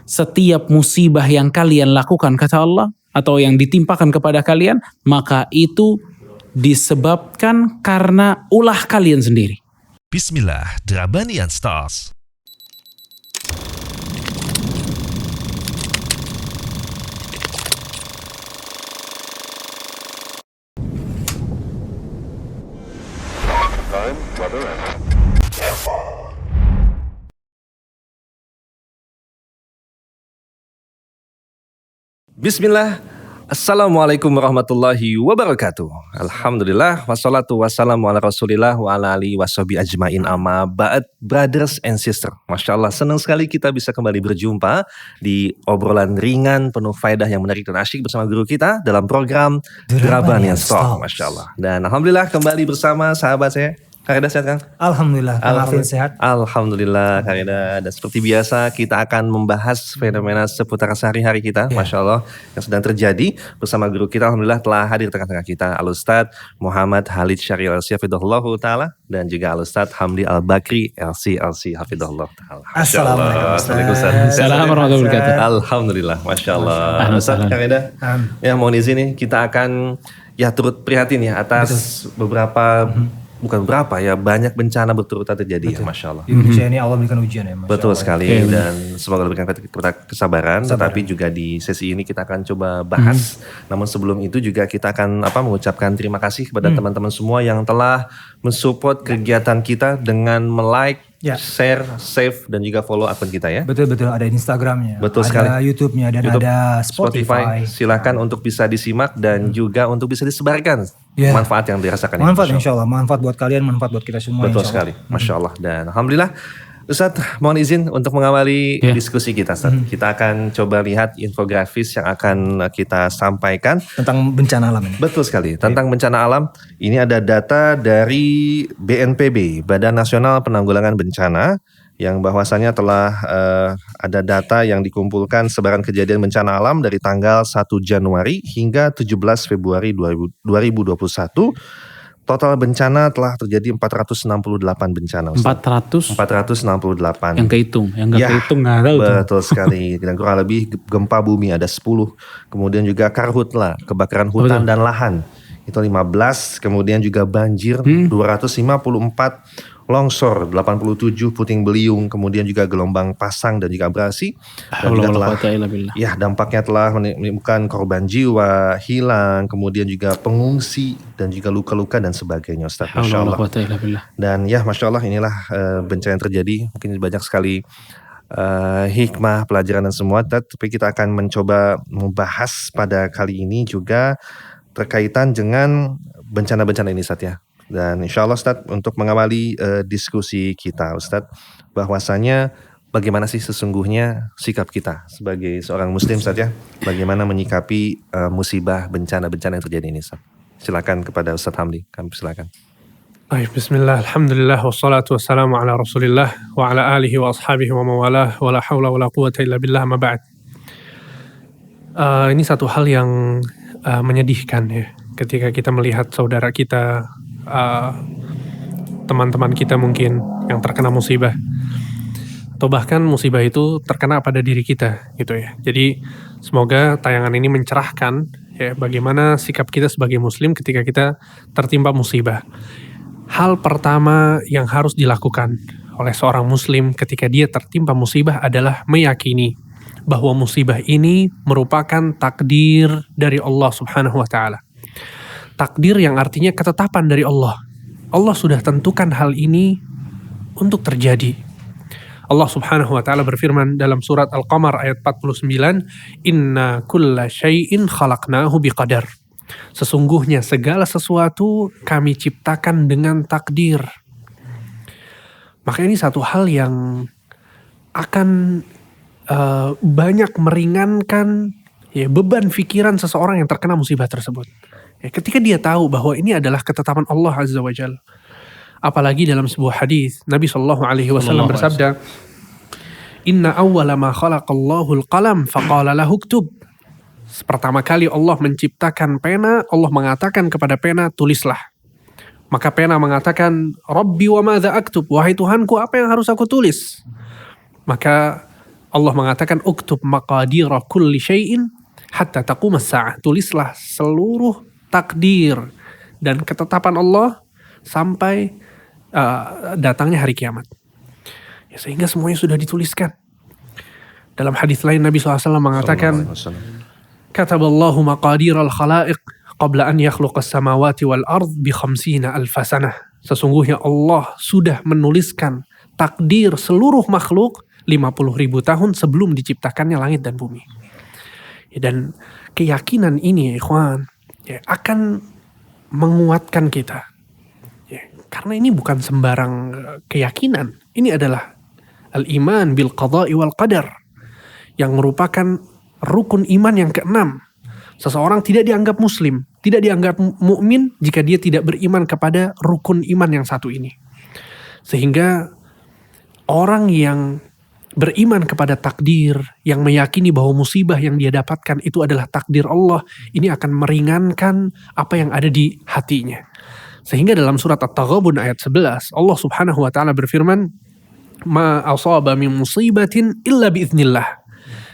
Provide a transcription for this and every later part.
setiap musibah yang kalian lakukan, kata Allah, atau yang ditimpakan kepada kalian, maka itu disebabkan karena ulah kalian sendiri. Bismillah, Drabanian Stars. Bismillah, Assalamualaikum warahmatullahi wabarakatuh. Alhamdulillah, wassalatu wassalamu ala rasulillah wa ala alihi washabi ajmain amma ba'd. Brothers and sister, Masya Allah, senang sekali kita bisa kembali berjumpa di obrolan ringan penuh faedah yang menarik dan asyik bersama guru kita dalam program Drabanian Stars. Masya Allah. Dan Alhamdulillah kembali bersama sahabat saya Kak Reda, sehat Kang? Alhamdulillah, Kang Afin sehat. Alhamdulillah Kak Reda. Dan seperti biasa kita akan membahas fenomena seputar sehari-hari kita, Masya Allah, yang sedang terjadi bersama guru kita. Alhamdulillah telah hadir tengah-tengah kita Al-Ustadz Muhammad Khalid Syaril LC Hafidhullah Ta'ala, dan juga Al-Ustadz Hamdi Al-Bakri LC Hafidhullah Ta'ala. Assalamualaikum. Assalamualaikum warahmatullahi wabarakatuh. Alhamdulillah, Masya Allah. Ustadz Kak Reda, ya mohon izin nih, kita akan turut prihatin ya atas beberapa bukan berapa ya, banyak bencana berturut-turut terjadi. Ya, Masya Allah. Di Indonesia ini Allah berikan ujian ya, Masya Betul Allah. sekali, dan semoga Allah berikan kita kesabaran. Tetapi juga di sesi ini kita akan coba bahas. Namun sebelum itu juga kita akan mengucapkan terima kasih kepada teman-teman semua yang telah mensupport kegiatan kita dengan like, share, save, dan juga follow akun kita ya. Betul-betul, ada Instagramnya, Betul ada sekali. YouTube-nya, dan YouTube, ada Spotify. Silakan untuk bisa disimak dan juga untuk bisa disebarkan manfaat yang dirasakan. Manfaat insya Allah, manfaat buat kalian, manfaat buat kita semua. Betul sekali, Masya Allah. Dan Alhamdulillah, Ustadz mohon izin untuk mengawali diskusi kita, Ustadz. Kita akan coba lihat infografis yang akan kita sampaikan Tentang bencana alam ini. Betul sekali, tentang bencana alam. Ini ada data dari BNPB, Badan Nasional Penanggulangan Bencana, yang bahwasannya telah ada data yang dikumpulkan sebaran kejadian bencana alam dari tanggal 1 Januari hingga 17 Februari 2021. Total bencana telah terjadi 468 bencana. 468. Yang kehitung, yang gak kehitung gak tahu. Betul sekali. Dan kurang lebih gempa bumi ada 10. Kemudian juga karhutla, kebakaran hutan dan lahan. Itu 15. Kemudian juga banjir 254. Longsor 87, puting beliung, kemudian juga gelombang pasang dan juga abrasi. Dan juga dampaknya telah menimbulkan korban jiwa, hilang, kemudian juga pengungsi dan juga luka-luka dan sebagainya, Ustaz. Masya Allah. Dan Masya Allah, inilah bencana yang terjadi. Mungkin banyak sekali hikmah, pelajaran dan semua. Tapi kita akan mencoba membahas pada kali ini juga terkaitan dengan bencana-bencana ini, Ustaz ya. Dan insya Allah Ustadz, untuk mengawali diskusi kita Ustadz, bahwasanya bagaimana sih sesungguhnya sikap kita sebagai seorang muslim Ustadz ya, bagaimana menyikapi musibah bencana-bencana yang terjadi ini Ustadz. Silakan kepada Ustadz Hamdi, kami silakan. Baik, bismillah, alhamdulillah, wassalatu wassalamu ala rasulillah wa ala alihi wa ashabihi wa mawalah wa la hawla wa la quwata illa billah ma ba'd. Ini satu hal yang menyedihkan ya, ketika kita melihat saudara kita, teman-teman kita mungkin yang terkena musibah, atau bahkan musibah itu terkena pada diri kita gitu ya. Jadi semoga tayangan ini mencerahkan ya bagaimana sikap kita sebagai muslim ketika kita tertimpa musibah. Hal pertama yang harus dilakukan oleh seorang muslim ketika dia tertimpa musibah adalah meyakini bahwa musibah ini merupakan takdir dari Allah Subhanahu wa taala. Takdir yang artinya ketetapan dari Allah. Allah sudah tentukan hal ini untuk terjadi. Allah Subhanahu wa taala berfirman dalam surat Al-Qamar ayat 49, "Inna kulla syai'in khalaqnahu biqadar." Sesungguhnya segala sesuatu kami ciptakan dengan takdir. Maka ini satu hal yang akan banyak meringankan beban pikiran seseorang yang terkena musibah tersebut. Ketika dia tahu bahwa ini adalah ketetapan Allah Azza wa Jalla. Apalagi dalam sebuah hadis Nabi SAW bersabda, "Inna awwala ma khalaqallahu al-qalam faqala lahu uktub." Pertama kali Allah menciptakan pena, Allah mengatakan kepada pena, tulislah. Maka pena mengatakan, "Rabbi wa madza aktub?" Wahai Tuhanku, apa yang harus aku tulis? Maka Allah mengatakan uktub maqadira kulli syai'in hatta taqumas sa'ah. Tulislah seluruh takdir dan ketetapan Allah sampai datangnya hari kiamat. Ya, sehingga semuanya sudah dituliskan. Dalam hadis lain Nabi SAW mengatakan, kataballahu maqadiral khalaiq qabla an yakhluqas samawati wal ard bi 50,000 sanah. Sesungguhnya Allah sudah menuliskan takdir seluruh makhluk 50.000 tahun sebelum diciptakannya langit dan bumi. Ya, dan keyakinan ini ya ikhwan, ya, akan menguatkan kita. Ya, karena ini bukan sembarang keyakinan. Ini adalah al-iman bil qada'i wal qadar, yang merupakan rukun iman yang keenam. Seseorang tidak dianggap muslim, tidak dianggap mukmin jika dia tidak beriman kepada rukun iman yang satu ini. Sehingga orang yang beriman kepada takdir, yang meyakini bahwa musibah yang dia dapatkan itu adalah takdir Allah, ini akan meringankan apa yang ada di hatinya. Sehingga dalam surat At-Taghabun ayat 11, Allah Subhanahu wa taala berfirman, "Ma asaba min musibatin illa biiznillah."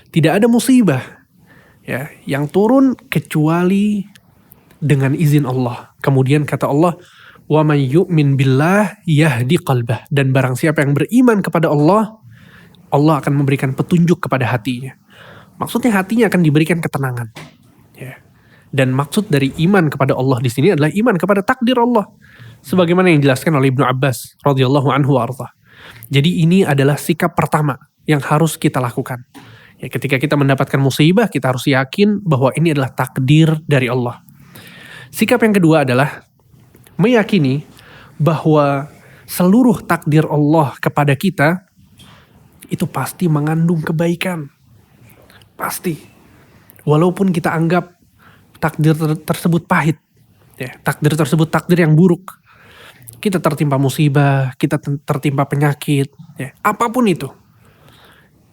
Tidak ada musibah ya yang turun kecuali dengan izin Allah. Kemudian kata Allah, "Wa may yu'min billah yahdi qalbah." Dan barang siapa yang beriman kepada Allah, Allah akan memberikan petunjuk kepada hatinya. Maksudnya hatinya akan diberikan ketenangan. Ya. Dan maksud dari iman kepada Allah di sini adalah iman kepada takdir Allah. Sebagaimana yang dijelaskan oleh Ibnu Abbas radhiyallahu anhu warḍah. Jadi ini adalah sikap pertama yang harus kita lakukan. Ya, ketika kita mendapatkan musibah, kita harus yakin bahwa ini adalah takdir dari Allah. Sikap yang kedua adalah meyakini bahwa seluruh takdir Allah kepada kita itu pasti mengandung kebaikan. Pasti. Walaupun kita anggap takdir tersebut pahit. Ya, takdir tersebut takdir yang buruk. Kita tertimpa musibah, kita tertimpa penyakit. Ya, apapun itu.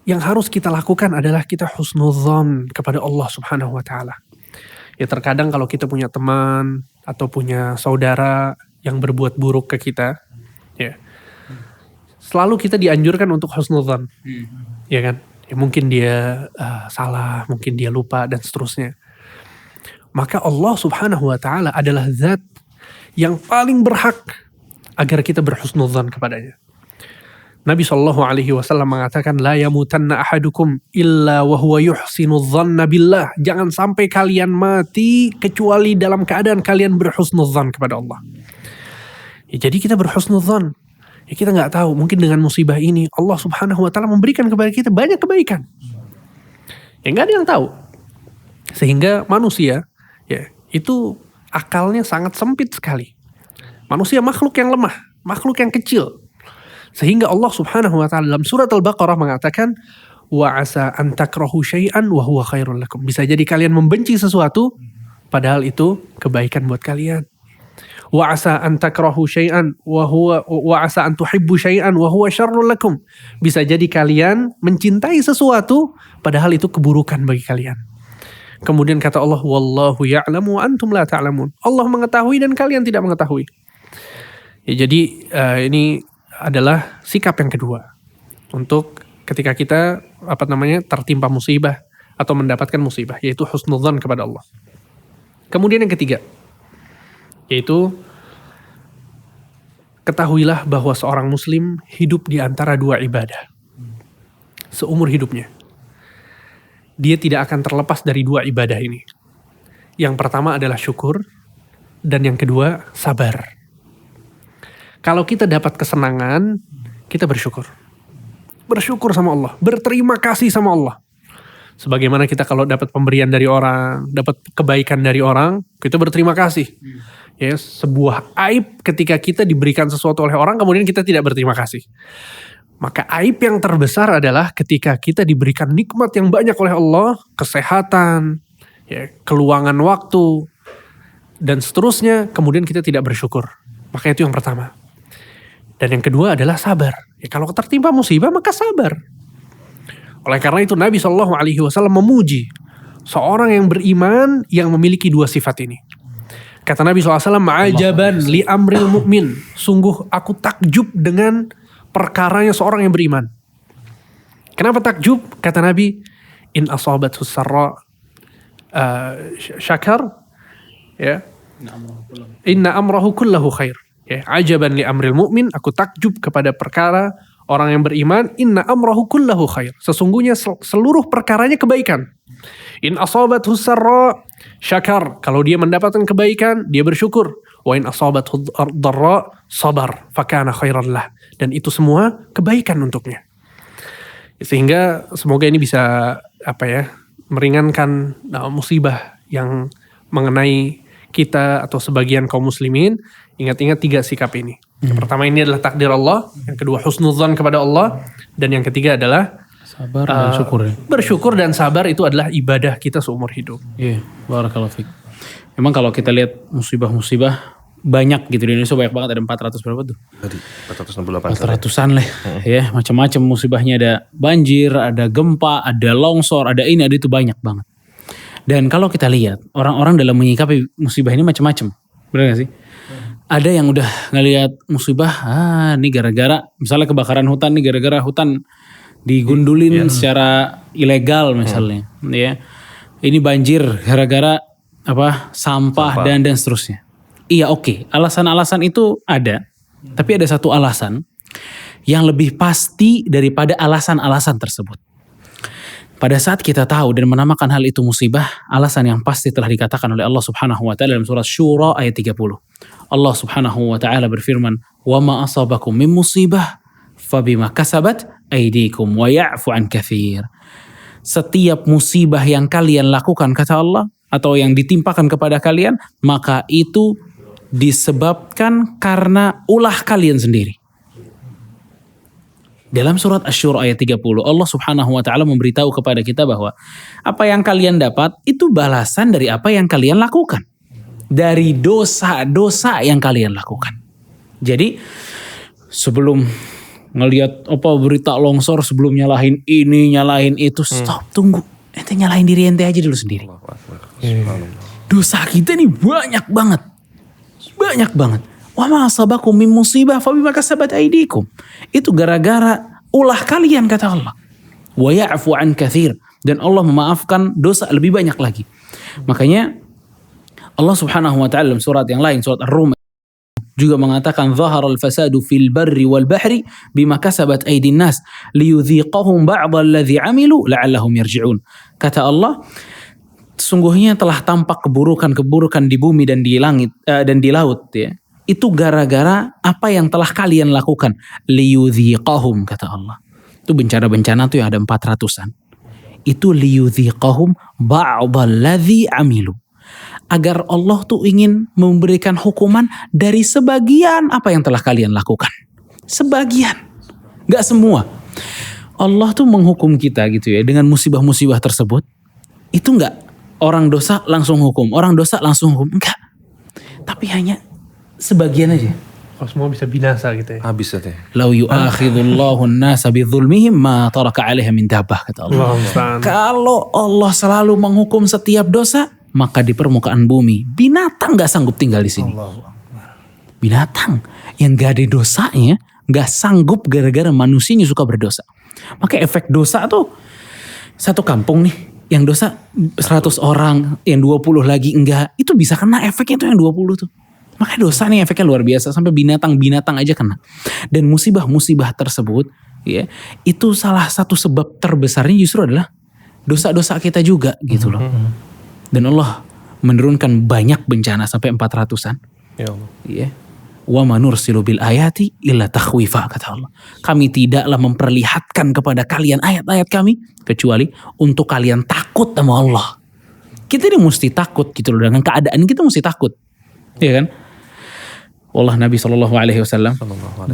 Yang harus kita lakukan adalah kita husnudzon kepada Allah Subhanahu wa taala. Ya, terkadang kalau kita punya teman atau punya saudara yang berbuat buruk ke kita, ya, selalu kita dianjurkan untuk husnudzon. Ya kan? Ya, mungkin dia salah, mungkin dia lupa dan seterusnya. Maka Allah Subhanahu wa taala adalah zat yang paling berhak agar kita berhusnudzon kepadanya. Nabi SAW mengatakan, la yamutanna ahadukum illa wa huwa yuhsinu dhanna billah. Jangan sampai kalian mati kecuali dalam keadaan kalian berhusnudzan kepada Allah. Ya, jadi kita berhusnudzan. Ya, kita nggak tahu, mungkin dengan musibah ini Allah Subhanahu wa taala memberikan kepada kita banyak kebaikan. Ya, nggak ada yang tahu. Sehingga manusia ya itu akalnya sangat sempit sekali. Manusia makhluk yang lemah, makhluk yang kecil. Sehingga Allah Subhanahu wa taala dalam surat Al-Baqarah mengatakan, wa asa an takrahu syai'an wa huwa khairul lakum. Bisa jadi kalian membenci sesuatu padahal itu kebaikan buat kalian. Wa asa an takrahu syai'an wa asa an tuhibbu syai'an wa huwa syarrul lakum. Bisa jadi kalian mencintai sesuatu padahal itu keburukan bagi kalian. Kemudian kata Allah, wallahu ya'lamu wa antum la ta'lamun. Allah mengetahui dan kalian tidak mengetahui. Ya, jadi ini adalah sikap yang kedua untuk ketika kita tertimpa musibah atau mendapatkan musibah, yaitu husnudzan kepada Allah. Kemudian yang ketiga, yaitu ketahuilah bahwa seorang muslim hidup di antara dua ibadah seumur hidupnya. Dia tidak akan terlepas dari dua ibadah ini. Yang pertama adalah syukur, dan yang kedua sabar. Kalau kita dapat kesenangan, kita bersyukur. Bersyukur sama Allah, berterima kasih sama Allah. Sebagaimana kita kalau dapat pemberian dari orang, dapat kebaikan dari orang, kita berterima kasih. Ya, sebuah aib ketika kita diberikan sesuatu oleh orang, kemudian kita tidak berterima kasih. Maka aib yang terbesar adalah ketika kita diberikan nikmat yang banyak oleh Allah, kesehatan, ya, keluangan waktu, dan seterusnya, kemudian kita tidak bersyukur. Maka itu yang pertama. Dan yang kedua adalah sabar. Ya, kalau tertimpa musibah maka sabar. Oleh karena itu Nabi SAW memuji seorang yang beriman yang memiliki dua sifat ini. Kata Nabi SAW, ma'ajaban li amril mu'min. Sungguh aku takjub dengan perkaranya seorang yang beriman. Kenapa takjub? Kata Nabi, in asabathu sarra syakar, ya. Inna amrahu kullahu khair. Ya, ajaban li amril mu'min, aku takjub kepada perkara orang yang beriman. Inna amrahu kullahu khair. Sesungguhnya seluruh perkaranya kebaikan. In asabathu sarra syakar. Kalau dia mendapatkan kebaikan, dia bersyukur. Wa in asabathu dharra sabar. Fakana khairan lah. Dan itu semua kebaikan untuknya. Sehingga semoga ini bisa meringankan musibah yang mengenai kita atau sebagian kaum muslimin. Ingat-ingat 3 sikap ini. Yang pertama ini adalah takdir Allah, yang kedua husnudzon kepada Allah, dan yang ketiga adalah sabar dan syukur. Bersyukur dan sabar itu adalah ibadah kita seumur hidup. Iya, barakallahu fiik. Memang kalau kita lihat musibah-musibah banyak gitu di Indonesia, banyak banget, ada 400 berapa tuh? Tadi 468. 400-an lah ya, macam-macam musibahnya, ada banjir, ada gempa, ada longsor, ada ini, ada itu, banyak banget. Dan kalau kita lihat orang-orang dalam menyikapi musibah ini macam-macam, benar gak sih? Ada yang udah ngelihat musibah, ini gara-gara misalnya kebakaran hutan, nih gara-gara hutan digundulin secara ilegal misalnya, ya. Ini banjir gara-gara sampah dan seterusnya. Iya, oke, alasan-alasan itu ada, tapi ada satu alasan yang lebih pasti daripada alasan-alasan tersebut. Pada saat kita tahu dan menamakan hal itu musibah, alasan yang pasti telah dikatakan oleh Allah Subhanahu wa taala dalam surah Syura ayat 30. Allah Subhanahu wa taala berfirman, "Wa ma asabakum min musibah fabima kasabat aydikum wa ya'fu an katsir." Setiap musibah yang kalian lakukan, kata Allah, atau yang ditimpakan kepada kalian, maka itu disebabkan karena ulah kalian sendiri. Dalam surat Asy-Syura ayat 30, Allah Subhanahu wa taala memberitahu kepada kita bahwa apa yang kalian dapat itu balasan dari apa yang kalian lakukan. Dari dosa-dosa yang kalian lakukan. Jadi sebelum ngelihat berita longsor, sebelum nyalahin ini, nyalahin itu, stop, tunggu. Ente nyalahin diri ente aja dulu sendiri. Dosa kita nih banyak banget. Banyak banget. Wa ma asabakum min musibah fa bima kasabat aydikum. Itu gara-gara ulah kalian, kata Allah. Wa ya'fu an katsir, dan Allah memaafkan dosa lebih banyak lagi. Makanya Allah Subhanahu wa taala dalam surat yang lain, surat Ar-Rum, juga mengatakan zaharal fasadu fil barri wal bahri bima kasabat aydin nas liyudhiqahum ba'dha alladhi 'amilu la'allahum yarji'un. Kata Allah, sungguhnya telah tampak keburukan-keburukan di bumi dan di langit dan di laut, ya. Itu gara-gara apa yang telah kalian lakukan. Liyudhiqahum, kata Allah. Itu bencana-bencana tuh yang ada 400-an. Itu liyudhiqahum ba'dalladzi amilu. Agar Allah tuh ingin memberikan hukuman dari sebagian apa yang telah kalian lakukan. Sebagian. Gak semua. Allah tuh menghukum kita gitu ya, dengan musibah-musibah tersebut. Itu gak orang dosa langsung hukum, orang dosa langsung hukum. Enggak. Tapi hanya sebagian aja. Kalau semua bisa binasa gitu ya. Habis ya. Lau yu'akhidullahu an-nasa bidzulmihim ma taraka 'alaiha min dabbah, kata Allah. Kalau Allah selalu menghukum setiap dosa, maka di permukaan bumi binatang gak sanggup tinggal di sini. Binatang yang gak ada dosanya gak sanggup gara-gara manusianya suka berdosa. Maka efek dosa tuh, satu kampung nih yang dosa 100 orang, yang 20 lagi enggak, itu bisa kena efeknya tuh yang 20 tuh. Makanya dosa nih efeknya luar biasa, sampai binatang-binatang aja kena. Dan musibah-musibah tersebut, ya, itu salah satu sebab terbesarnya justru adalah dosa-dosa kita juga gitu loh. Dan Allah menurunkan banyak bencana sampai 400-an. Ya Allah. Ya. Wa ma nursilu bil ayati illa takhwifa, kata Allah. Kami tidaklah memperlihatkan kepada kalian ayat-ayat kami kecuali untuk kalian takut sama Allah. Kita ini mesti takut gitu loh, dengan keadaan kita mesti takut. Iya kan? Allah Nabi SAW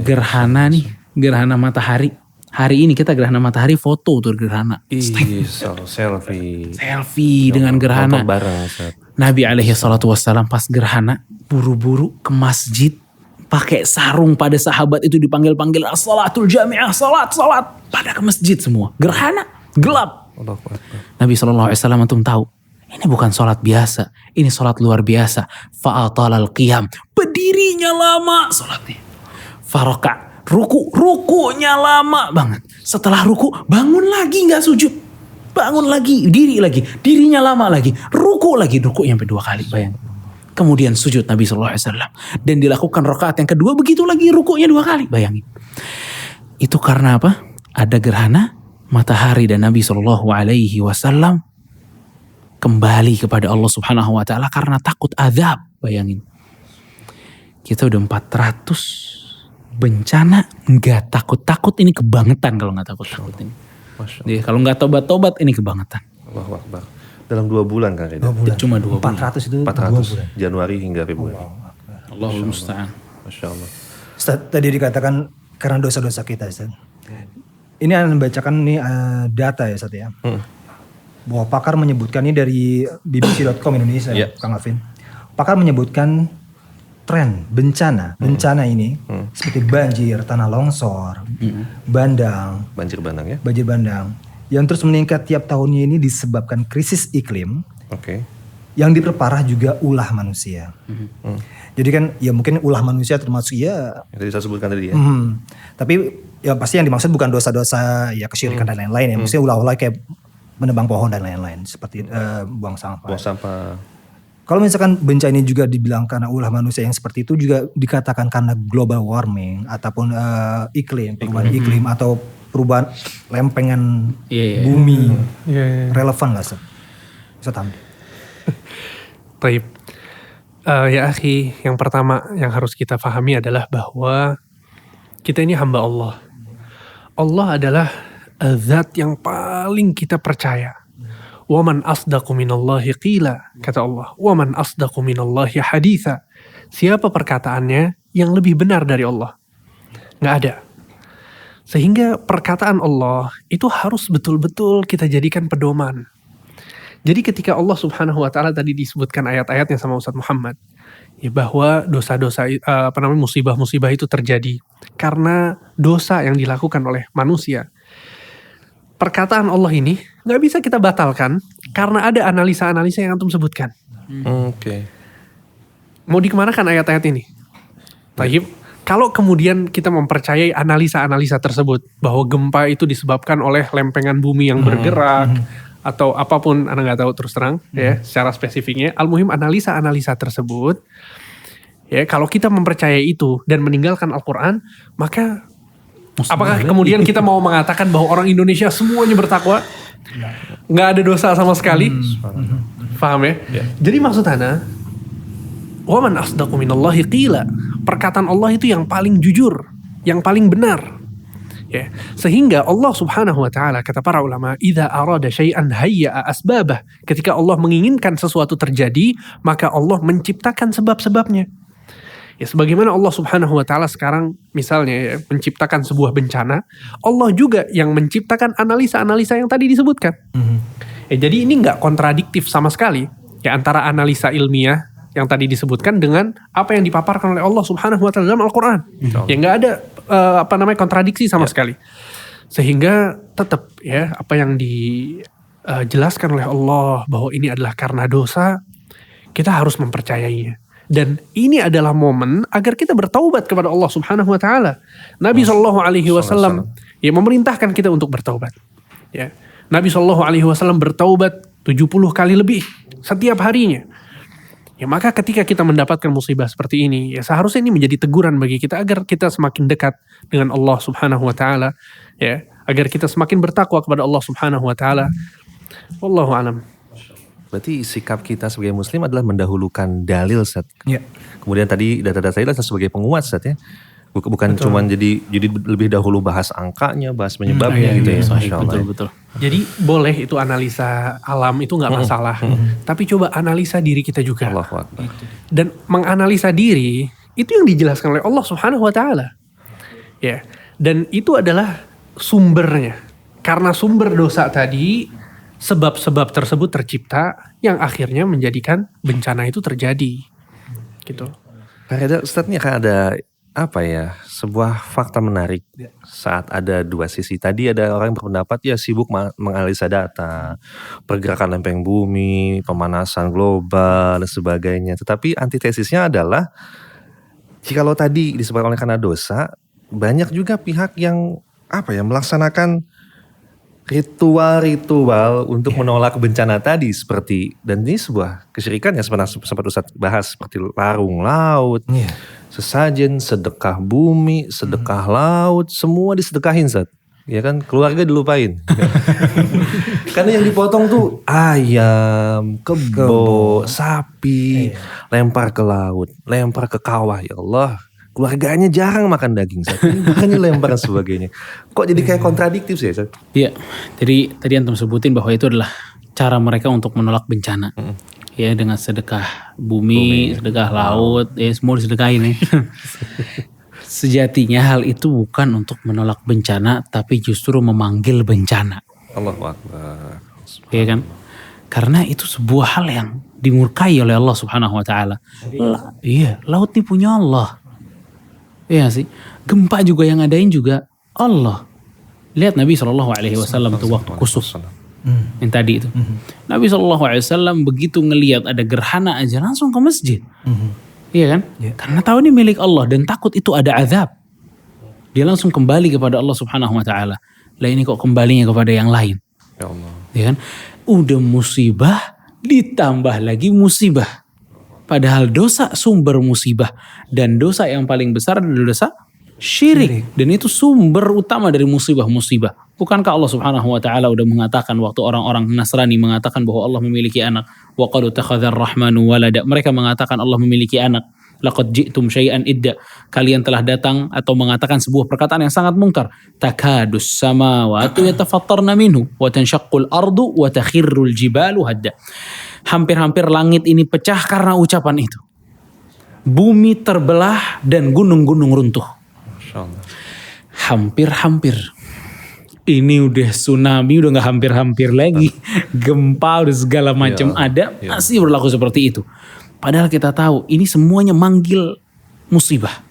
gerhana nih, gerhana matahari. Hari ini kita gerhana matahari, foto tuh gerhana. Selfie dengan gerhana. Nabi SAW pas gerhana buru-buru ke masjid, pakai sarung pada sahabat itu dipanggil-panggil as-salatul jami'ah, salat. Pada ke masjid semua. Gerhana, gelap. Nabi SAW antum tahu, ini bukan sholat biasa, ini sholat luar biasa. Fa'atalal qiyam, berdirinya lama sholatnya. Faraka, rukunya lama banget. Setelah ruku bangun lagi nggak sujud. Bangun lagi, diri lagi, dirinya lama lagi, ruku lagi, ruku sampai 2 kali, bayang. Kemudian sujud Nabi SAW. Dan dilakukan rakaat yang kedua begitu lagi, rukunya 2 kali, bayangin. Itu karena apa? Ada gerhana matahari dan Nabi SAW kembali kepada Allah Subhanahu Wa Taala karena takut azab, bayangin. Kita udah 400 bencana, nggak takut-takut, ini kebangetan kalau nggak takut-takut ini. Jadi, kalau nggak tobat-tobat ini kebangetan. Allahu Akbar. Dalam 2 bulan kan? 2 bulan. Cuma 2 bulan. 400 itu 400 2 bulan. Januari hingga Februari. Allahul musta'an. Masya Allah. Ustaz, tadi dikatakan karena dosa-dosa kita, Ustaz. Ini Anda membacakan nih data ya, Ustaz ya. Bahwa pakar menyebutkan ini dari bbc.com Indonesia, Yeah. Kang Afin. Pakar menyebutkan tren bencana ini seperti banjir, tanah longsor, bandang, Banjir bandang ya? banjir bandang yang terus meningkat tiap tahunnya ini disebabkan krisis iklim Oke. yang diperparah juga ulah manusia. Jadi kan ya mungkin ulah manusia termasuk ya Yang tadi saya sebutkan tadi ya. tapi ya pasti yang dimaksud bukan dosa-dosa ya kesyirikan dan lain-lain ya. Maksudnya ulah-ulah kayak menebang pohon dan lain-lain seperti buang sampah. Buang sampah. Kalau misalkan bencana ini juga dibilang karena ulah manusia yang seperti itu juga dikatakan karena global warming ataupun perubahan iklim atau perubahan lempengan bumi. Relevan nggak Ustaz? Ustaz Hamdi. Baik. Ya akhi, yang pertama yang harus kita pahami adalah bahwa kita ini hamba Allah. Allah adalah zat yang paling kita percaya. Waman asdaqu minallahi qila, kata Allah. Waman asdaqu minallahi haditha. Siapa perkataannya yang lebih benar dari Allah? Nggak ada. Sehingga perkataan Allah itu harus betul-betul kita jadikan pedoman. Jadi ketika Allah Subhanahu Wa Taala tadi disebutkan ayat-ayatnya sama Ustadz Muhammad, ya bahwa dosa-dosa musibah-musibah itu terjadi karena dosa yang dilakukan oleh manusia. Perkataan Allah ini nggak bisa kita batalkan karena ada analisa-analisa yang antum sebutkan. Oke. Mau dikemanakan ayat-ayat ini? Taib. Kalau kemudian kita mempercayai analisa-analisa tersebut bahwa gempa itu disebabkan oleh lempengan bumi yang bergerak atau apapun, Anda nggak tahu terus terang ya secara spesifiknya. Al-muhim analisa-analisa tersebut ya kalau kita mempercayai itu dan meninggalkan Al-Quran, maka apakah kemudian kita mau mengatakan bahwa orang Indonesia semuanya bertakwa? Nggak ada dosa sama sekali? Paham ya? Jadi maksud Anda, waman asdaqu minallahi qila. Perkataan Allah itu yang paling jujur, yang paling benar. Ya. Sehingga Allah Subhanahu Wa Taala, kata para ulama, idza arada syai'an hayya'a asbabah. Ketika Allah menginginkan sesuatu terjadi, maka Allah menciptakan sebab-sebabnya. Ya, sebagaimana Allah Subhanahu Wa Taala sekarang misalnya ya, menciptakan sebuah bencana, Allah juga yang menciptakan analisa-analisa yang tadi disebutkan. Ya, jadi ini nggak kontradiktif sama sekali ya antara analisa ilmiah yang tadi disebutkan dengan apa yang dipaparkan oleh Allah Subhanahu Wa Taala dalam Al-Quran. Ya nggak ada kontradiksi sama sekali. Sehingga tetap ya apa yang dijelaskan oleh Allah bahwa ini adalah karena dosa, kita harus mempercayainya. Dan ini adalah momen agar kita bertaubat kepada Allah Subhanahu Wa Taala. Nabi SAW ya memerintahkan kita untuk bertaubat. Ya, Nabi SAW bertaubat 70 kali lebih setiap harinya. Ya maka ketika kita mendapatkan musibah seperti ini, ya seharusnya ini menjadi teguran bagi kita agar kita semakin dekat dengan Allah Subhanahu Wa Taala. Ya, agar kita semakin bertakwa kepada Allah Subhanahu Wa Taala. Wallahu a'lam. Berarti sikap kita sebagai muslim adalah mendahulukan dalil, Ustaz. Ya. Kemudian tadi data-data itu adalah sebagai penguat, Ustaz ya. Bukan cuma jadi lebih dahulu bahas angkanya, bahas penyebabnya gitu ya. Masya Allah. Betul. Jadi boleh itu analisa alam itu nggak masalah. Tapi coba analisa diri kita juga. Allahu Akbar. Dan menganalisa diri itu yang dijelaskan oleh Allah Subhanahu Wa Taala. Ya. Dan itu adalah sumbernya. Karena sumber dosa tadi, sebab-sebab tersebut tercipta yang akhirnya menjadikan bencana itu terjadi. Gitu. Ada Ustaz, ini akan ada apa ya, sebuah fakta menarik saat ada dua sisi. Tadi ada orang yang berpendapat ya sibuk menganalisa data, pergerakan lempeng bumi, pemanasan global dan sebagainya. Tetapi antitesisnya adalah jikalau tadi disebabkan oleh karena dosa, banyak juga pihak yang melaksanakan ritual-ritual untuk menolak bencana tadi, seperti, dan ini sebuah kesyirikan yang sempat Ustaz bahas, seperti larung laut, sesajen, sedekah bumi, sedekah laut, semua disedekahin, Ustaz. Ya kan, keluarga dilupain. Karena yang dipotong tuh ayam, kebo, sapi, lempar ke laut, lempar ke kawah, ya Allah. Keluarganya jarang makan daging, Ustaz. Makanya lempar dan sebagainya. Kok jadi kayak kontradiktif sih, Ustaz? Iya, jadi tadi antum sebutin bahwa itu adalah cara mereka untuk menolak bencana. Ya, dengan sedekah bumi, sedekah laut, ya semua disedekahin ya. Sejatinya hal itu bukan untuk menolak bencana, tapi justru memanggil bencana. Allahu Akbar. Ya kan? Karena itu sebuah hal yang dimurkai oleh Allah Subhanahu wa taala. Iya, laut ini punya Allah. Iya sih, gempa juga yang ngadain juga Allah. Lihat Nabi SAW tuh waktu kusuf yang tadi itu. Nabi SAW begitu ngelihat ada gerhana aja langsung ke masjid. Iya kan? Karena tahu ini milik Allah dan takut itu ada azab. Dia langsung kembali kepada Allah Subhanahu wa taala. Lah ini kok kembalinya kepada yang lain? Ya Allah. Ya kan? Udah musibah ditambah lagi musibah. Padahal dosa sumber musibah. Dan dosa yang paling besar adalah dosa syirik. Dan itu sumber utama dari musibah-musibah. Bukankah Allah Subhanahu wa taala udah mengatakan waktu orang-orang Nasrani mengatakan bahwa Allah memiliki anak, wa qalu takhadzar rahmanu walada. Mereka mengatakan Allah memiliki anak. Laqad ji'tum syai'an idda. Kalian telah datang atau mengatakan sebuah perkataan yang sangat mungkar. Takadus samawati yatafattarna minhu wa tanshaqqul ardu wa takhirrul jibalu hadda. Hampir-hampir langit ini pecah karena ucapan itu. Bumi terbelah dan gunung-gunung runtuh. Hampir-hampir. Ini udah tsunami, udah gak hampir-hampir lagi. Gempa, udah segala macam ada. Masih berlaku seperti itu. Padahal kita tahu ini semuanya manggil musibah.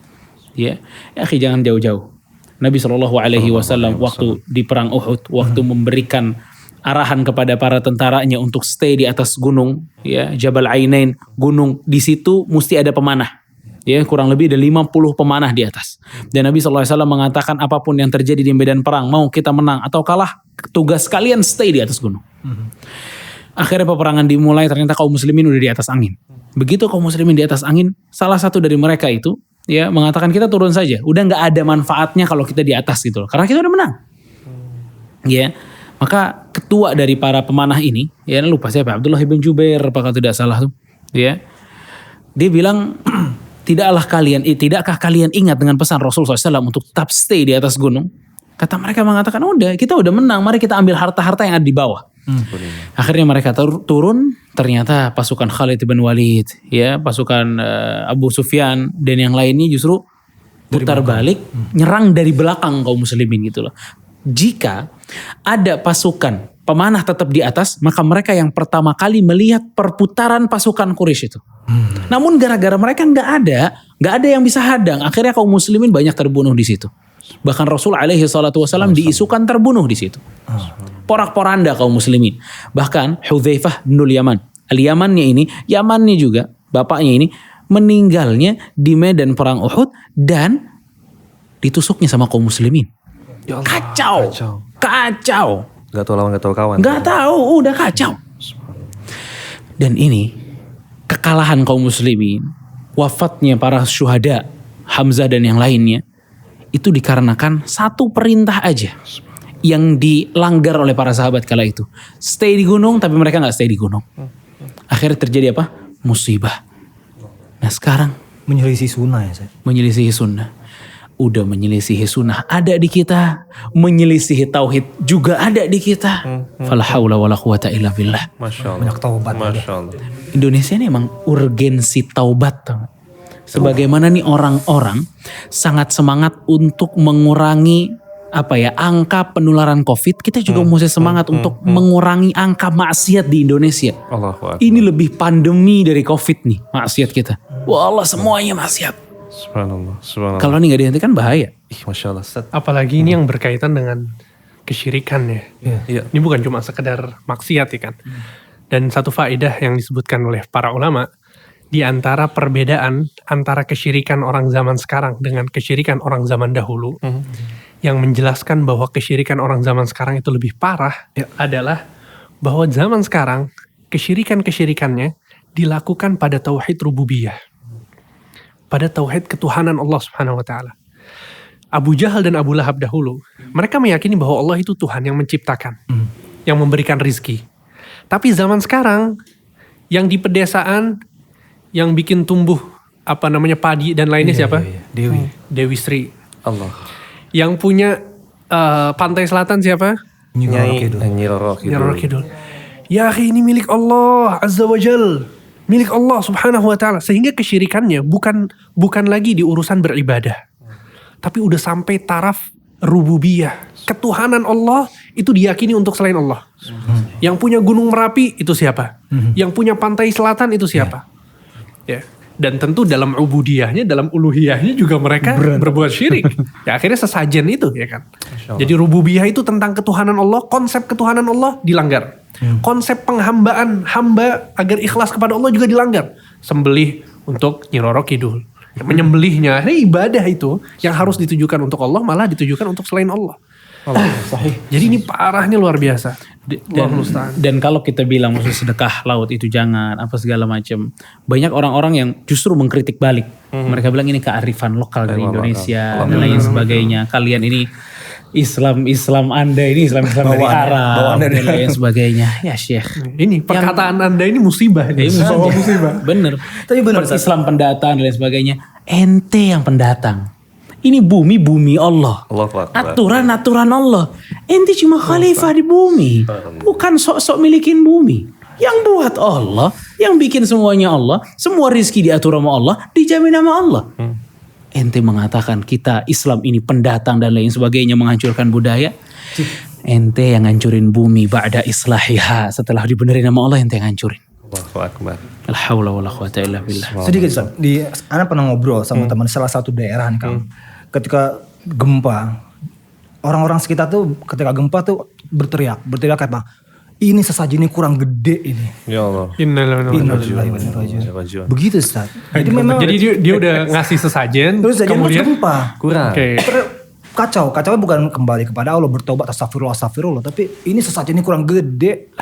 Ya, jangan jauh-jauh. Nabi SAW waktu di perang Uhud, waktu memberikan arahan kepada para tentaranya untuk stay di atas gunung, ya, Jabal Ainain, gunung di situ mesti ada pemanah. Ya, kurang lebih ada 50 pemanah di atas. Dan Nabi SAW mengatakan apapun yang terjadi di medan perang, mau kita menang atau kalah, tugas kalian stay di atas gunung. Akhirnya peperangan dimulai, ternyata kaum muslimin udah di atas angin. Begitu kaum muslimin di atas angin, salah satu dari mereka itu ya mengatakan kita turun saja. Udah nggak ada manfaatnya kalau kita di atas gitu loh. Karena kita udah menang. Ya, maka ketua dari para pemanah ini, ya lupa siapa, Abdullah bin Jubair apakah tidak salah tuh. Ya, dia bilang tidakkah kalian ingat dengan pesan Rasulullah SAW untuk tetap stay di atas gunung? Kata mereka mengatakan udah, kita udah menang, mari kita ambil harta-harta yang ada di bawah. Akhirnya mereka turun, ternyata pasukan Khalid bin Walid, ya pasukan Abu Sufyan dan yang lainnya justru putar balik, nyerang dari belakang kaum muslimin gitu loh. Jika ada pasukan pemanah tetap di atas, maka mereka yang pertama kali melihat perputaran pasukan Quraisy itu. Namun gara-gara mereka nggak ada yang bisa hadang, akhirnya kaum muslimin banyak terbunuh di situ. Bahkan Rasul SAW diisukan terbunuh di situ. Porak-poranda kaum muslimin. Bahkan Hudzaifah bin Yaman, Al-Yamannya ini, Yamannya juga, bapaknya ini meninggalnya di medan perang Uhud dan ditusuknya sama kaum muslimin. Ya Allah, Kacau. Gak tahu lawan, gak tahu kawan. Gak tahu, udah kacau. Dan ini kekalahan kaum muslimin, wafatnya para syuhada, Hamzah dan yang lainnya, itu dikarenakan satu perintah aja yang dilanggar oleh para sahabat kala itu. Stay di gunung, tapi mereka gak stay di gunung. Akhirnya terjadi apa? Musibah. Nah sekarang Menyelisih sunnah ya saya. menyelisihi sunnah. Udah menyelisihi sunnah ada di kita, menyelisihi tauhid juga ada di kita. Fala haula wala quwata illa billah. Masya Allah. Banyak taubat. Masya Allah. Indonesia ini emang urgensi taubat. Sebagaimana nih orang-orang sangat semangat untuk mengurangi angka penularan COVID, kita juga mesti semangat untuk mengurangi angka maksiat di Indonesia. Allahu Akbar. Ini lebih pandemi dari COVID nih, maksiat kita. Wah Allah, semuanya maksiat. Subhanallah. Subhanallah. Kalau ini gak dihentikan bahaya. Masya Allah. Ustaz. Apalagi ini yang berkaitan dengan kesyirikan ya. Iya. Ini bukan cuma sekedar maksiat ya kan. Dan satu faedah yang disebutkan oleh para ulama, di antara perbedaan antara kesyirikan orang zaman sekarang dengan kesyirikan orang zaman dahulu, yang menjelaskan bahwa kesyirikan orang zaman sekarang itu lebih parah adalah bahwa zaman sekarang kesyirikan-kesyirikannya dilakukan pada tauhid rububiyah. Pada tauhid ketuhanan Allah Subhanahu wa taala. Abu Jahal dan Abu Lahab dahulu, mereka meyakini bahwa Allah itu Tuhan yang menciptakan, yang memberikan rizki. Tapi zaman sekarang, yang di pedesaan, yang bikin tumbuh padi dan lainnya siapa? Dewi Sri. Allah. Yang punya pantai selatan siapa? Nyi Roro Kidul. Ya akhi, ini milik Allah Azza wa Jal. Milik Allah Subhanahu wa ta'ala. Sehingga kesyirikannya bukan lagi di urusan beribadah. Tapi udah sampai taraf rububiyah. Ketuhanan Allah itu diyakini untuk selain Allah. Yang punya Gunung Merapi itu siapa? Yang punya pantai selatan itu siapa? Ya. Dan tentu dalam ubudiyahnya, dalam uluhiyahnya juga mereka berbuat syirik. Ya akhirnya sesajen itu ya kan. Jadi rububiyah itu tentang ketuhanan Allah, konsep ketuhanan Allah dilanggar. Konsep penghambaan hamba agar ikhlas kepada Allah juga dilanggar. Sembelih untuk Nyi Roro Kidul. Menyembelihnya, ini ibadah itu yang harus ditujukan untuk Allah malah ditujukan untuk selain Allah. Jadi ini parahnya luar biasa. Dan kalau kita bilang musuh sedekah laut itu jangan apa segala macam, banyak orang-orang yang justru mengkritik balik. Mereka bilang ini kearifan lokal dari Indonesia dan lain sebagainya. Kalian ini Islam Anda ini Islam dari Arab dan lain sebagainya. Ya Syekh, ini perkataan Anda ini musibah. Musibah. Bener. Tapi bener Islam pendatang dan lain sebagainya. Ente yang pendatang. Ini bumi Allah. Aturan Allah. Ente cuma khalifah di bumi. Bukan sok-sok milikin bumi. Yang buat Allah, yang bikin semuanya Allah, semua rizki diatur sama Allah, dijamin sama Allah. Ente mengatakan kita Islam ini pendatang dan lain sebagainya, menghancurkan budaya. Ente yang ngancurin bumi ba'da islahiha. Setelah dibenerin sama Allah, ente yang ngancurin. Allahu Akbar. Alhaula wala quwata illa billah. Sedikit Ustaz, Ana pernah ngobrol sama teman salah satu daerah nih Kang. Ketika gempa, orang-orang sekitar tuh ketika gempa tuh berteriak kayak, ini sesajen ini kurang gede ini. Ya Allah. Innalillahi wa inna ilaihi raji'un. Begitu Ustaz. Jadi memang dia udah ngasih sesajen, terus kemudian gempa. Kurang. Okay. Kacaunya bukan kembali kepada Allah, bertobat astagfirullah, tapi ini sesajen ini kurang gede.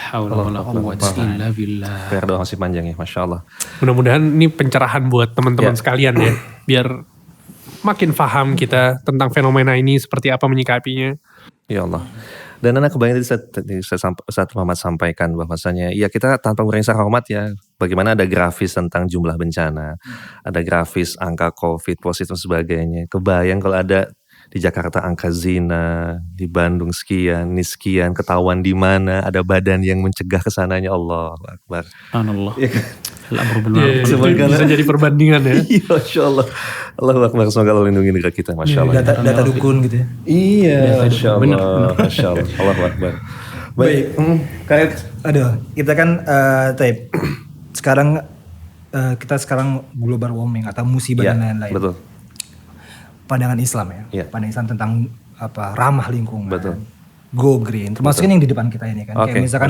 Biar doa masih panjang ya, Masya Allah. Mudah-mudahan ini pencerahan buat teman-teman sekalian ya, biar makin paham kita tentang fenomena ini, seperti apa menyikapinya. Ya Allah. Dan anak kebayang tadi saat Muhammad sampaikan bahwasanya ya kita tanpa mengurangi hormat ya, bagaimana ada grafis tentang jumlah bencana, ada grafis angka COVID positif sebagainya. Kebayang kalau ada di Jakarta angka zina, di Bandung sekian, ini sekian, ketahuan di mana, ada badan yang mencegah kesananya. Allah Akbar. Subhanallah. Ya kan? Itu bisa jadi perbandingan ya. Iya, Masya Allah. Allah Akbar, semoga Allah lindungi negara kita, Masya Allah. Data dukun gitu ya. Iya, Masya Allah. Masya Allah. Allah Akbar. Baik. Kayak, kita kan sekarang kita global warming atau musibah dan lain-lain. Betul. Pandangan Islam ya. Pandangan Islam tentang ramah lingkungan. Betul. Go green, termasuk yang di depan kita ini kan. Kayak misalkan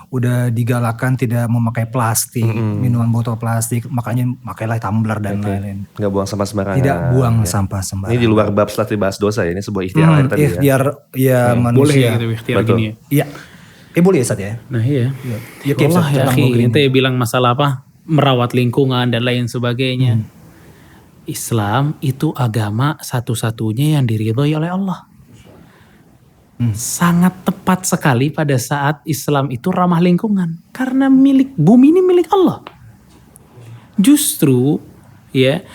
udah digalakan tidak memakai plastik, minuman botol plastik, makanya pakailah tumbler dan lain-lain. Nggak buang sampah sembarangan. Tidak buang sampah sembarangan. Ini di luar bab setelah dibahas dosa ya, ini sebuah ikhtiar tadi ikhtiar ya manusia. Boleh gitu ikhtiar gini ya. Iya. Boleh ya Ustaz ya. Nah iya. Ya Allah ya akhi, ente bilang masalah apa? Merawat lingkungan dan lain sebagainya. Islam itu agama satu-satunya yang diridhoi oleh Allah. Sangat tepat sekali pada saat Islam itu ramah lingkungan. Karena bumi ini milik Allah. Justru ya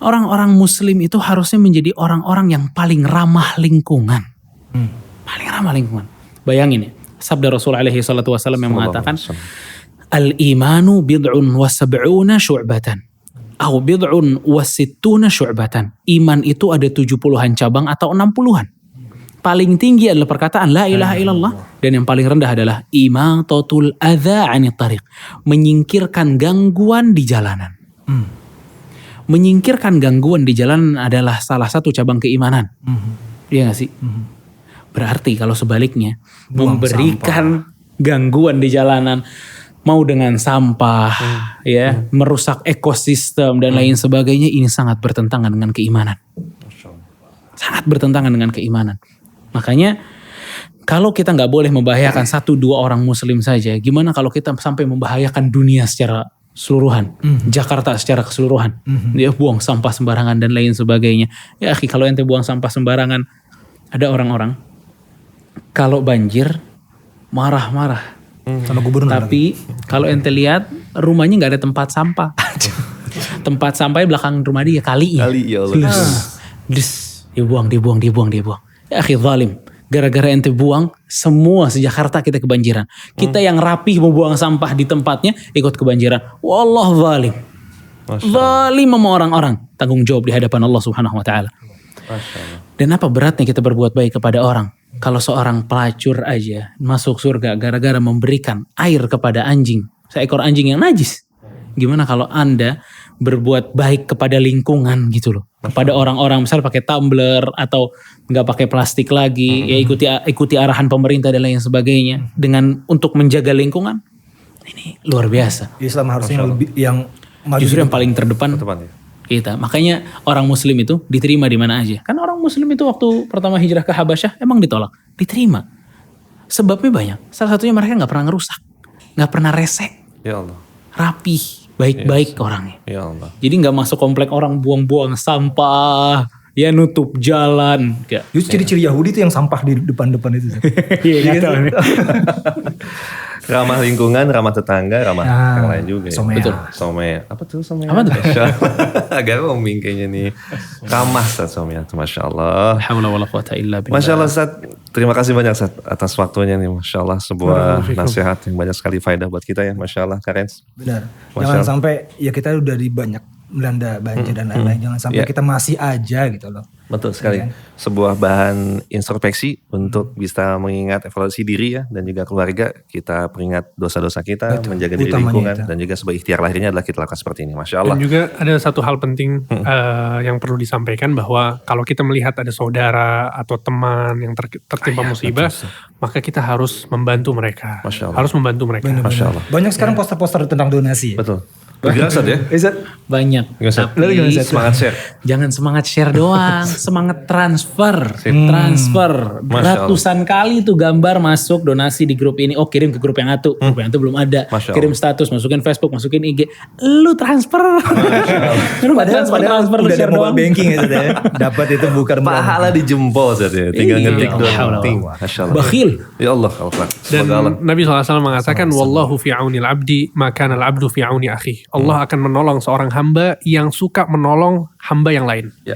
orang-orang muslim itu harusnya menjadi orang-orang yang paling ramah lingkungan. Paling ramah lingkungan. Bayangin ya, sabda Rasul alaihi salatu wasallam yang mengatakan al-imanu bid'un wa sab'una syu'batan. Au bid'un wa sittuna syu'batan. Iman itu ada 70-an cabang atau 60-an. Paling tinggi adalah perkataan la ilaha illallah, dan yang paling rendah adalah imatatul adza 'anit tariq, menyingkirkan gangguan di jalanan. Menyingkirkan gangguan di jalanan adalah salah satu cabang keimanan. Iya gak sih? Berarti kalau sebaliknya memberikan gangguan di jalanan, mau dengan sampah, ya, merusak ekosistem dan lain sebagainya, ini sangat bertentangan dengan keimanan. Sangat bertentangan dengan keimanan. Makanya kalau kita nggak boleh membahayakan 1-2 orang muslim saja, gimana kalau kita sampai membahayakan dunia secara keseluruhan, Jakarta secara keseluruhan, dia buang sampah sembarangan dan lain sebagainya. Ya akhi, kalau ente buang sampah sembarangan, ada orang-orang kalau banjir marah-marah. Sama gubernur. Tapi kalau ente lihat rumahnya nggak ada tempat sampah. Tempat sampahnya belakang rumah dia kalinya. Kali ya Allah. Dibuang. Ya akhi zalim. Gara-gara ente buang, semua se-Jakarta kita kebanjiran. Kita yang rapih membuang sampah di tempatnya, ikut kebanjiran. Wallah zalim. Zalim sama orang-orang. Tanggung jawab di hadapan Allah Subhanahu wa taala. Dan apa beratnya kita berbuat baik kepada orang? Kalau seorang pelacur aja masuk surga gara-gara memberikan air kepada anjing, seekor anjing yang najis. Gimana kalau Anda berbuat baik kepada lingkungan gitu loh. Kepada orang-orang misal pakai tumbler atau nggak pakai plastik lagi, ya ikuti arahan pemerintah dan lain sebagainya dengan untuk menjaga lingkungan. Ini luar biasa. Islam harusnya yang maju. Justru yang paling terdepan ya. kita. Makanya orang muslim itu diterima di mana aja. Kan orang muslim itu waktu pertama hijrah ke Habasyah emang ditolak. Diterima. Sebabnya banyak. Salah satunya mereka gak pernah ngerusak. Gak pernah resek. Ya Allah. Rapih. Baik-baik orangnya. Ya Allah. Jadi gak masuk komplek orang buang-buang sampah. Ya nutup jalan. Gak. Justru ciri-ciri Yahudi itu yang sampah di depan-depan itu. Iya gitu. Ramah lingkungan, ramah tetangga, ramah yang lain juga. Somea. Betul. Somea. Apa tuh somea? Apa tuh? Agak roaming kayaknya nih. Ramah Ustaz somea tuh Masya Allah. Haula wala quwata illa billah. Masya Allah Ustaz. Terima kasih banyak Ustaz atas waktunya nih. Masya Allah. Sebuah nasihat yang banyak sekali faedah buat kita ya. Masya Allah Karen. Benar. Jangan sampai ya kita udah di banyak melanda banjir dan lain-lain. Jangan sampai kita masih aja gitu loh. Betul sekali. Sebuah bahan introspeksi untuk bisa mengingat evaluasi diri ya. Dan juga keluarga. Kita peringat dosa-dosa kita. Betul. Menjaga diri lingkungan. Dan juga sebuah ikhtiar lahirnya adalah kita lakukan seperti ini. Masya Allah. Dan juga ada satu hal penting yang perlu disampaikan. Bahwa kalau kita melihat ada saudara atau teman yang tertimpa musibah. Maka kita harus membantu mereka. Masya Allah. Harus membantu mereka. Masya Allah. Banyak sekarang poster-poster tentang donasi ya. Betul. Bergerak Ustaz ya? Banyak. Tapi semangat share. Jangan semangat share doang, semangat transfer. Transfer. Ratusan kali tuh gambar masuk donasi di grup ini. Oh kirim ke grup yang satu. Grup yang itu belum ada. Kirim status, masukin Facebook, masukin IG. Lu transfer. Padahal lu share doang. Banking ya. Dapat itu bukan pahala di jempol Ustaz ya. Tinggal ngetik doang. Masya Allah. Bakhil. Ya Allah. Dan Nabi SAW mengatakan wallahu fi aunil abdi maka al abdu fi auni akhi. Allah akan menolong seorang hamba yang suka menolong hamba yang lain. Ya.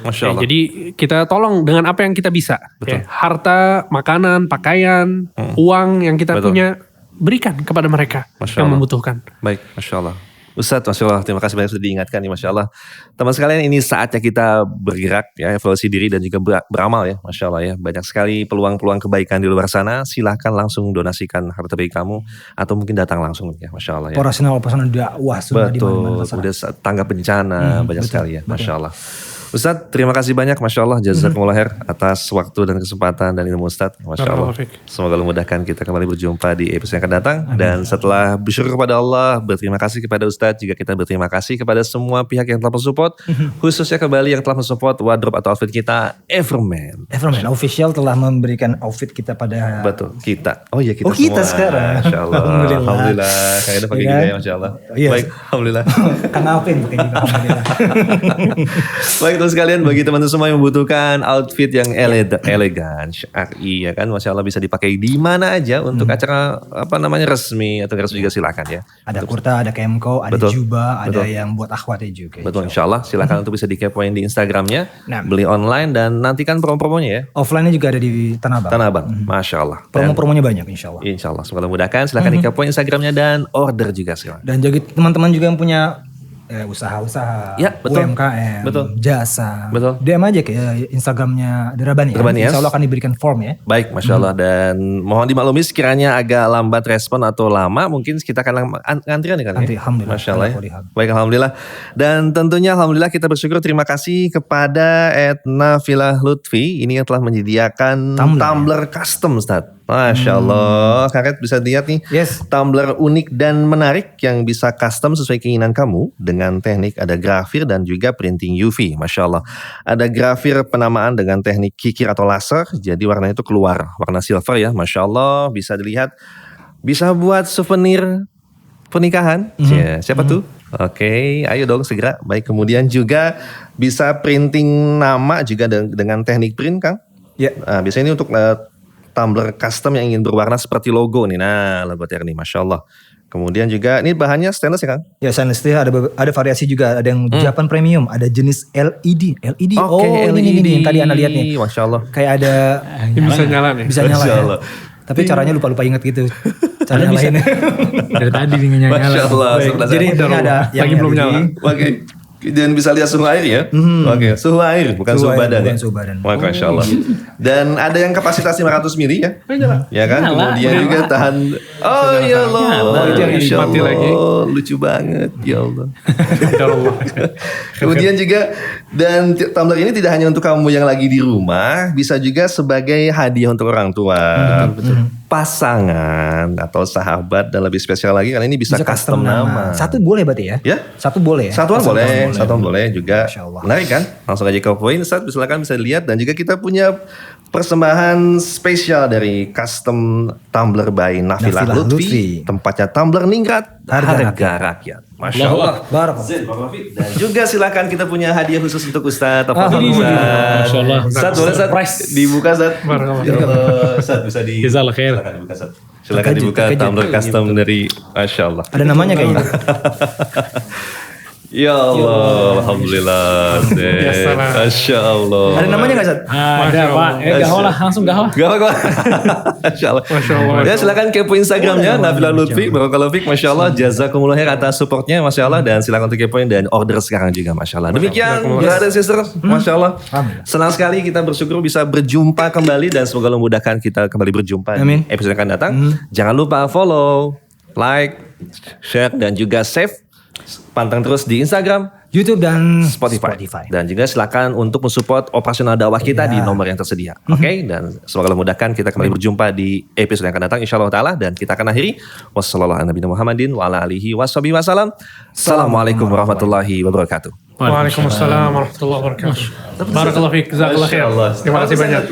Masya Allah. Jadi kita tolong dengan apa yang kita bisa. Ya, harta, makanan, pakaian, uang yang kita punya, berikan kepada mereka yang membutuhkan. Baik, Masya Allah. Ustadz, Masya Allah, terima kasih banyak sudah diingatkan nih, Masya Allah. Teman sekalian, ini saatnya kita bergerak, ya, evaluasi diri dan juga beramal ya, Masya Allah ya. Banyak sekali peluang-peluang kebaikan di luar sana, silahkan langsung donasikan harta baik kamu, atau mungkin datang langsung ya, Masya Allah ya. Operasional dakwah sudah betul, udah tanggap bencana, banyak sekali ya, Masya Allah. Ustadz, terima kasih banyak, Masya Allah, jazakumullah khair atas waktu dan kesempatan dan ilmu Ustadz, Masya Allah. Semoga Allah mudahkan kita kembali berjumpa di episode yang akan datang. Dan setelah bersyukur kepada Allah, berterima kasih kepada Ustadz, juga kita berterima kasih kepada semua pihak yang telah mensupport, khususnya kembali yang telah mensupport wardrobe atau outfit kita, Everman. Everman official telah memberikan outfit kita pada... Betul, kita. Oh iya kita semua. Kita sekarang. Masya Allah. Alhamdulillah. Kayaknya pakai juga ya, Masya Allah. Baik, Alhamdulillah. Kang Alvin pakai juga, Alhamdulillah. Baik, teman sekalian, bagi teman-teman semua yang membutuhkan outfit yang elegan, syar'i ya kan, Masya Allah bisa dipakai di mana aja untuk acara apa namanya resmi atau resmi juga silakan ya. Ada kurta, ada kemko, ada jubah, ada yang buat akhwatnya juga. Betul, Insya Allah silakan untuk bisa dikepoin di Instagramnya, beli online dan nantikan promo-promonya ya. Offline-nya juga ada di Tanah Abang. Tanah Abang, Masya Allah. Promo-promonya banyak Insya Allah. Insya Allah, semoga mudahkan. Silakan dikepoin Instagramnya dan order juga silakan. Dan jadi teman-teman juga yang punya usaha-usaha, ya, betul. UMKM, betul. jasa, betul. DM aja ke Instagramnya Derabani. Insya Allah akan diberikan form ya. Baik, Masya Allah. Dan mohon dimaklumi sekiranya agak lambat respon atau lama, mungkin kita akan antrian kan ya? Alhamdulillah. Masya Allah ya. Baik, Alhamdulillah. Dan tentunya Alhamdulillah kita bersyukur, terima kasih kepada Etna Filah Lutfi, ini yang telah menyediakan tumbler custom Ustaz. Masya Allah, Karet bisa lihat nih. Yes. Tumbler unik dan menarik yang bisa custom sesuai keinginan kamu dengan teknik ada grafir dan juga printing UV. Masya Allah. Ada grafir penamaan dengan teknik kikir atau laser, jadi warnanya itu keluar warna silver ya. Masya Allah, bisa dilihat. Bisa buat souvenir pernikahan. Ya, siapa tuh? Oke, ayo dong segera. Baik, kemudian juga bisa printing nama juga dengan teknik print, Kang. Ya. Nah, biasanya ini untuk tumbler custom yang ingin berwarna seperti logo nih. Nah, buat ini, Masya Allah. Kemudian juga ini bahannya stainless ya, Kang? Ya, stainless steel ada variasi juga. Ada yang Japan Premium, ada jenis LED. LED. Oke, Ini yang tadi Anda lihat nih. Masya Allah. Kayak ada Ini bisa nyala nih. bisa nyala Masya ya. Allah. Tapi caranya lupa inget gitu. Cara nyalainnya. Dari tadi nih nyala. Masya Allah. Jadi ini ada yang Lagi belum LED. nyala. Oke. Dan bisa lihat suhu air ya. Oke, suhu air bukan suhu Suhu air, badan bukan ya. suhu badan. Wah, Masya Allah. Dan ada yang kapasitas 500 mili ya. Ya kan? Nyala, Kemudian juga tahan. Oh ya Allah. Itu yang Masya mati Allah. lagi. Lucu banget ya Allah. Ya Allah. Kemudian juga dan tumbler ini tidak hanya untuk kamu yang lagi di rumah, bisa juga sebagai hadiah untuk orang tua, pasangan atau sahabat, dan lebih spesial lagi karena ini bisa custom nama. Satu boleh berarti ya? Ya? Satu boleh ya? Satuan boleh juga. Masya Allah. Menarik kan? Langsung aja ke poin, Ustaz. Silakan bisa dilihat. Dan juga kita punya persembahan spesial dari custom tumbler by Nafilah Nafilah Lutfi. Lutfi. Tempatnya tumbler ningrat harga rakyat. Masya Allah. Barakallah. Dan juga silakan kita punya hadiah khusus untuk Ustaz. Masya Allah. Ustaz boleh Ustaz Surprise. dibuka Ustaz. Barakallah. Ya Allah, Ustaz bisa Jazakallah khair. Silakan dibuka Ustaz. Silakan Terkejut, dibuka terkejut. tumbler custom dari Masya Allah. Ada namanya kayaknya. Ya Allah, Alhamdulillah. Ya salam. Masya Allah. Ada namanya nggak, Sat? Ada Pak. Gahwa lah, langsung gahwa. Gak apa-apa. Masya Allah. Masya Allah. Ya silakan kepo Instagramnya Nafilah Lutfi. Barakallahu fiik. Masya Allah. Jazakumullah khair atas supportnya. Masya Allah. Dan silakan untuk kepoin dan order sekarang juga. Masya Allah. Demikian brother sister. Masya Allah. Senang sekali kita bersyukur bisa berjumpa kembali. Dan semoga Allah memudahkan kita kembali berjumpa Amin. di episode yang akan datang. Jangan lupa follow, like, share, dan juga save. Pantang terus di Instagram, YouTube dan Spotify. Dan juga silakan untuk mensupport operasional dakwah kita di nomor yang tersedia. Oke, dan semoga Allah mudahkan kita kembali berjumpa di episode yang akan datang insyaallah taala, dan kita akan akhiri wassalamualaikum warahmatullahi wabarakatuh. Waalaikumsalam warahmatullahi wabarakatuh. Barakallahu fiik. Jazakallah khair. Terima kasih banyak.